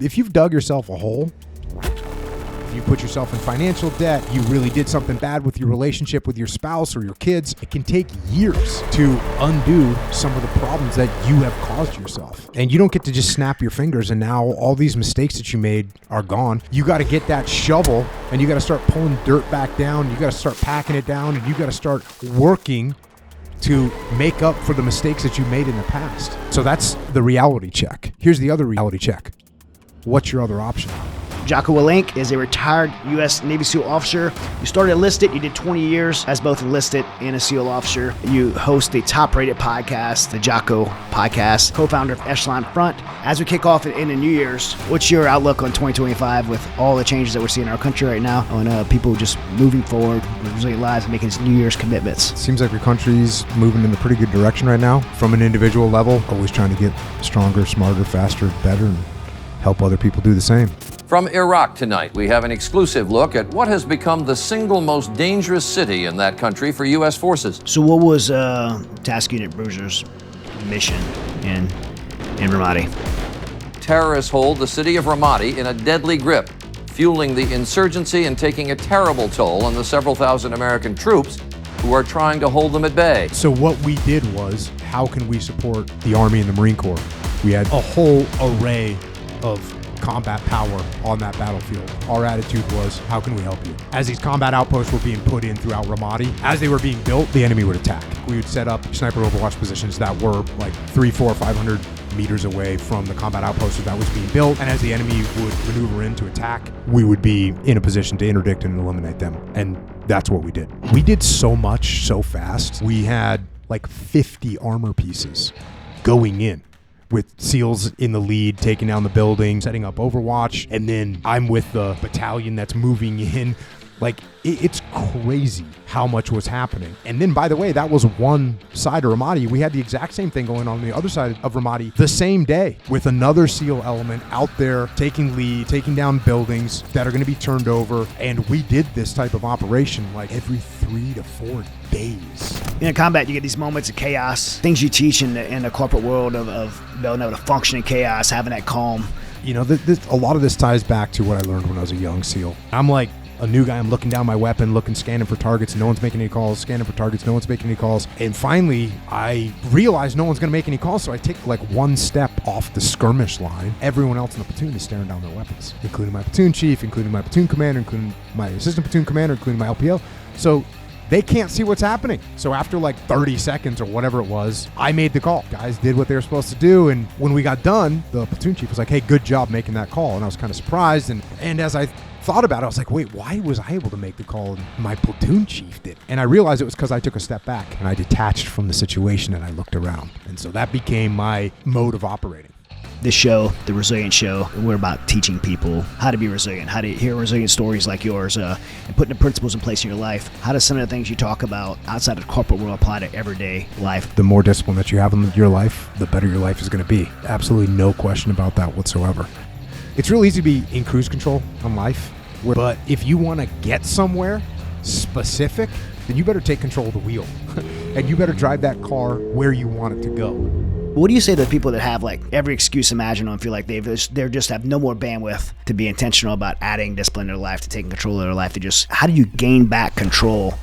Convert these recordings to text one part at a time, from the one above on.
If you've dug yourself a hole, if you put yourself in financial debt, you really did something bad with your relationship with your spouse or your kids, it can take years to undo some of the problems that you have caused yourself. And you don't get to just snap your fingers and now all these mistakes that you made are gone. You got to get that shovel and you got to start pulling dirt back down. You got to start packing it down and you got to start working to make up for the mistakes that you made in the past. So that's the reality check. Here's the other reality check. What's your other option? Jocko Willink is a retired U.S. Navy SEAL officer. You started enlisted. You did 20 years as both enlisted and a SEAL officer. You host the top-rated podcast, the Jocko Podcast, co-founder of Echelon Front. As we kick off in the New Year's, what's your outlook on 2025 with all the changes that we're seeing in our country right now on people just moving forward with resilient lives and making these New Year's commitments? Seems like your country's moving in a pretty good direction right now from an individual level, always trying to get stronger, smarter, faster, better, and help other people do the same. From Iraq tonight, we have an exclusive look at what has become the single most dangerous city in that country for U.S. forces. So what was Task Unit Bruiser's mission in Ramadi? Terrorists hold the city of Ramadi in a deadly grip, fueling the insurgency and taking a terrible toll on the several thousand American troops who are trying to hold them at bay. So what we did was, how can we support the Army and the Marine Corps? We had a whole array of combat power on that battlefield. Our attitude was, how can we help you? As these combat outposts were being put in throughout Ramadi, as they were being built, the enemy would attack. We would set up sniper overwatch positions that were like 300, 400, 500 meters away from the combat outpost that was being built. And as the enemy would maneuver in to attack, we would be in a position to interdict and eliminate them. And that's what we did. We did so much so fast. We had like 50 armor pieces going in, with SEALs in the lead, taking down the building, setting up Overwatch, and then I'm with the battalion that's moving in. Like, it's crazy how much was happening. And then, by the way, that was one side of Ramadi. We had the exact same thing going on the other side of Ramadi the same day with another SEAL element out there taking lead, taking down buildings that are going to be turned over. And we did this type of operation like every 3 to 4 days. In combat, you get these moments of chaos, things you teach in the corporate world of being able to function in chaos, having that calm. You know, a lot of this ties back to what I learned when I was a young SEAL. I'm like a new guy. I'm looking down my weapon, scanning for targets. No one's making any calls. Scanning for targets. No one's making any calls. And finally, I realized no one's going to make any calls. So I take like one step off the skirmish line. Everyone else in the platoon is staring down their weapons, including my platoon chief, including my platoon commander, including my assistant platoon commander, including my LPO. So they can't see what's happening. So after like 30 seconds or whatever it was, I made the call. Guys did what they were supposed to do. And when we got done, the platoon chief was like, hey, good job making that call. And I was kind of surprised. And as I thought about it, I was like, wait, why was I able to make the call and my platoon chief did? And I realized it was because I took a step back and I detached from the situation and I looked around. And so that became my mode of operating. This show, the Resilient Show, we're about teaching people how to be resilient, how to hear resilient stories like yours, and putting the principles in place in your life. How does some of the things you talk about outside of the corporate world apply to everyday life? The more discipline that you have in your life, the better your life is going to be. Absolutely no question about that whatsoever. It's real easy to be in cruise control on life, but if you want to get somewhere specific, then you better take control of the wheel. And you better drive that car where you want it to go. What do you say to the people that have like every excuse imaginable and feel like they just have no more bandwidth to be intentional about adding discipline to their life, to taking control of their life? How do you gain back control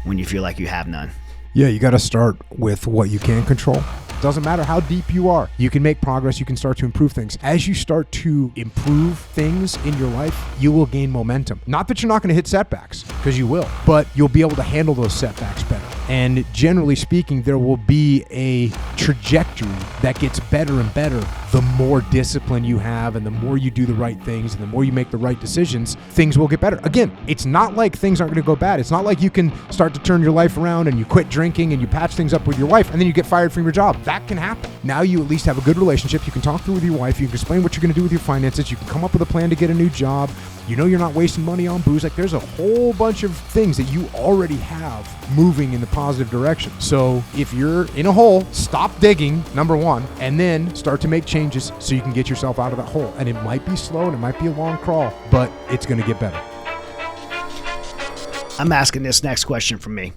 when you feel like you have none? Yeah, you got to start with what you can control. Doesn't matter how deep you are. You can make progress. You can start to improve things. As you start to improve things in your life, you will gain momentum. Not that you're not going to hit setbacks, because you will, but you'll be able to handle those setbacks better. And generally speaking, there will be a trajectory that gets better and better the more discipline you have and the more you do the right things and the more you make the right decisions, things will get better. Again, it's not like things aren't going to go bad. It's not like you can start to turn your life around and you quit drinking and you patch things up with your wife and then you get fired from your job. That can happen. Now you at least have a good relationship. You can talk through with your wife. You can explain what you're going to do with your finances. You can come up with a plan to get a new job. You know you're not wasting money on booze. Like, there's a whole bunch of things that you already have moving in the positive direction. So if you're in a hole, stop digging, number one, and then start to make changes so you can get yourself out of that hole. And it might be slow and it might be a long crawl, but it's going to get better. I'm asking this next question from me.